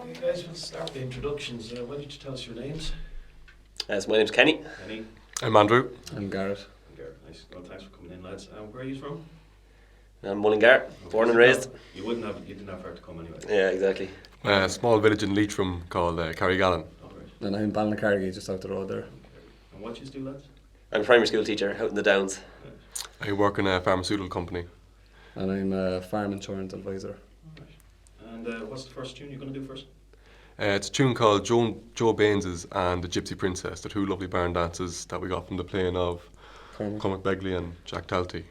Okay guys, we'll start the introductions. Why don't you tell us your names? So my name's Kenny. Kenny. I'm Andrew. I'm Gareth. Gareth, nice. Well, thanks for coming in, lads. Where are you from? I'm Mullingar, born and raised. You didn't have far to come anyway. Yeah, exactly. A small village in Leitrim called Carrigallen. Oh, right. And I'm Ballinaccargy, just out the road there. Okay. And what you do, lads? I'm a primary school teacher out in the Downs. I work in a pharmaceutical company. And I'm a farm insurance advisor. Right. And what's the first tune you're going to do first? It's a tune called Joe Baines's and the Gypsy Princess, the two lovely barn dances that we got from the playing of Cormac Begley and Jack Talty.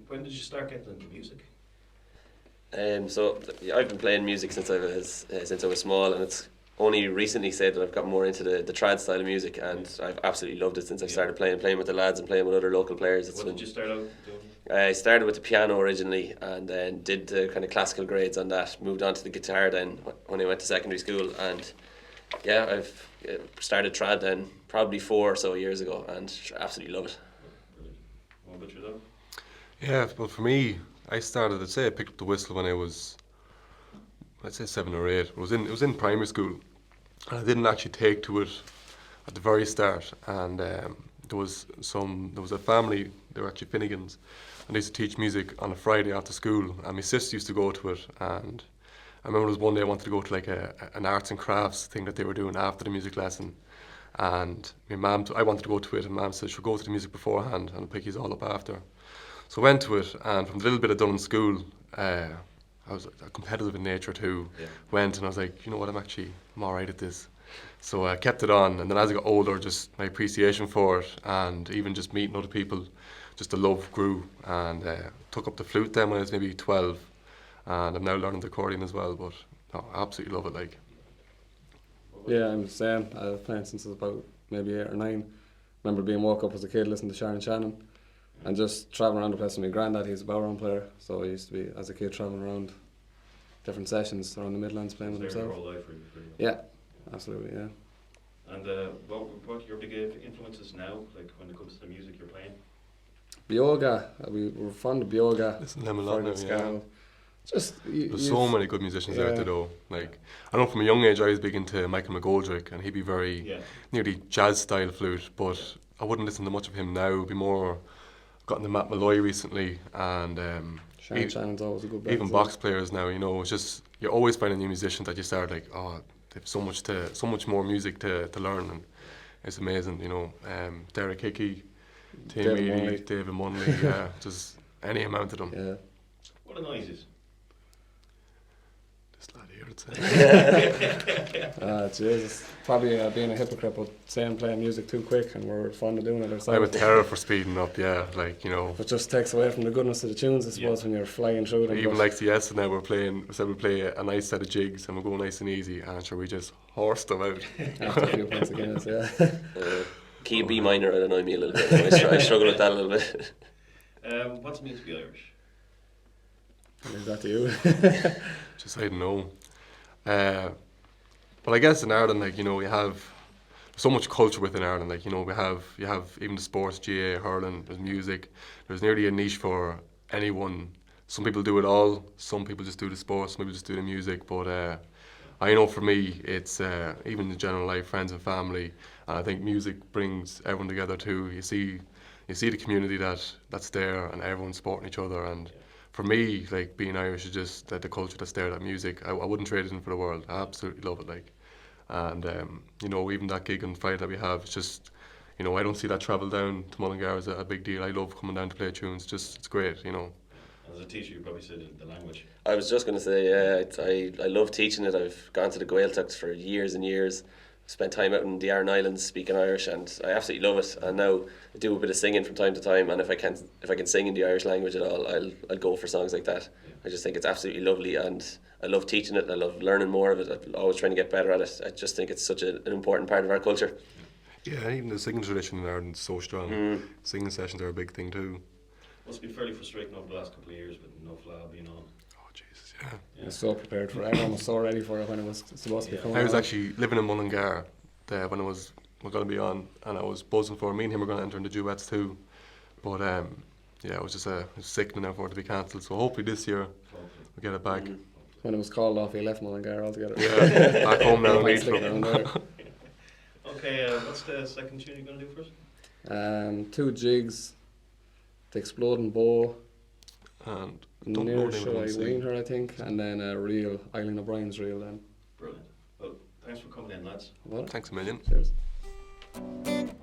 When did you start getting into music? So I've been playing music since I was small, and it's only recently said that I've got more into the trad style of music, and I've absolutely loved it since I started playing with the lads and playing with other local players. What did you start out doing? I started with the piano originally, and then did the kind of classical grades on that. Moved on to the guitar then when I went to secondary school, and yeah, I've started trad then probably 4 or so years ago, and absolutely love it. What about yourself? Yeah, well for me, I picked up the whistle when I was, I'd say 7 or 8. It was in primary school, and I didn't actually take to it at the very start. And there was a family, they were actually Finnegans, and they used to teach music on a Friday after school, and my sister used to go to it. And I remember there was one day I wanted to go to like an arts and crafts thing that they were doing after the music lesson, and my mum, I wanted to go to it, and Mum said she'll go to the music beforehand and I'll pick you all up after. So I went to it, and from the little bit I'd done in school, I was competitive in nature too. Yeah. Went, and I was like, you know what, I'm alright at this. So I kept it on, and then as I got older, just my appreciation for it, and even just meeting other people, just the love grew, and took up the flute then when I was maybe 12, and I'm now learning the accordion as well, but no, I absolutely love it. Like. Yeah, I'm the same. I was playing since I was about maybe 8 or 9. Remember being woke up as a kid listening to Sharon Shannon, and just travelling around the place with my granddad. He's a bowroom player, so I used to be, as a kid, travelling around different sessions around the Midlands playing with himself. Your whole life, really? Yeah, absolutely, yeah. And what are your big influences now, like when it comes to the music you're playing? Bioga, we're fond of Bioga. Listen to them a lot now, Fergus yeah. Gall. Just There's so many good musicians out Yeah. there though. Like, I know from a young age I was big into Michael McGoldrick, and he'd be very Yeah. nearly jazz style flute, but I wouldn't listen to much of him now. It'd be more, got into Matt Malloy recently, and Sharon Shannon's always a good band. even box players now, you know, it's just, you're always finding new musicians that you start like, oh, they have so much more music to learn, and it's amazing, you know. Derek Hickey, Tim David Eady, Munley. David Munley, yeah, just any amount of them. Yeah. What a noise is. This lad here, I'd say. Jesus. Probably being a hypocrite, but saying playing music too quick, and we're fond of doing it I'm a ourselves. terror for speeding up, yeah, like, you know. But just takes away from the goodness of the tunes, I suppose, when you're flying through them. Even but- like Siesta now, we said we play a nice set of jigs and we're going nice and easy, and sure we just horse them out. After a few points again, yeah. Key B minor would annoy me a little bit. I struggle with that a little bit. What's it mean to be Irish? Leave that to you. Just, I don't know. But I guess in Ireland, like, you know, we have so much culture within Ireland. Like, you know, you have even the sports, GA, hurling, there's music. There's nearly a niche for anyone. Some people do it all. Some people just do the sports. Some people just do the music. But I know for me, it's even in general life, friends and family. And I think music brings everyone together too. You see the community that's there, and everyone's supporting each other. And for me, like, being Irish is just the culture that's there, that music. I wouldn't trade it in for the world. I absolutely love it. Like, and you know, even that gig on Friday that we have, it's just, you know, I don't see that travel down to Mullingar as a big deal. I love coming down to play tunes. Just, it's great, you know. As a teacher, you probably said the language. I was just going to say, yeah, I love teaching it. I've gone to the Gaeltacht for years and years. Spent time out in the Aran Islands speaking Irish, and I absolutely love it. And now I do a bit of singing from time to time, and if I can sing in the Irish language at all, I'll go for songs like that. Yeah. I just think it's absolutely lovely, and I love teaching it. I love learning more of it. I'm always trying to get better at it. I just think it's such an important part of our culture. Yeah, even the singing tradition in Ireland is so strong. Singing sessions are a big thing too. Must be fairly frustrating over the last couple of years with no Fla being on. Oh Jesus, yeah. Yeah. I was so prepared for it. Everyone was so ready for it when it was supposed to be Yeah. coming I was on. actually living in Mullingar there when we're going to be on, and I was buzzing for it. Me and him were going to enter into duets too. But yeah, it was just it was sickening now for it to be cancelled. So hopefully this year we'll get it back. When it was called off, he left Mullingar altogether. Yeah, back home now. Might Meet stick around them. there. Okay, what's the second tune you're going to do first? 2 jigs, the exploding bow, And don't know near the name Shall of I the Ween Her, I think, and then a reel, Eileen O'Brien's reel then. Brilliant. Well, thanks for coming in, lads. What? Thanks a million. Cheers.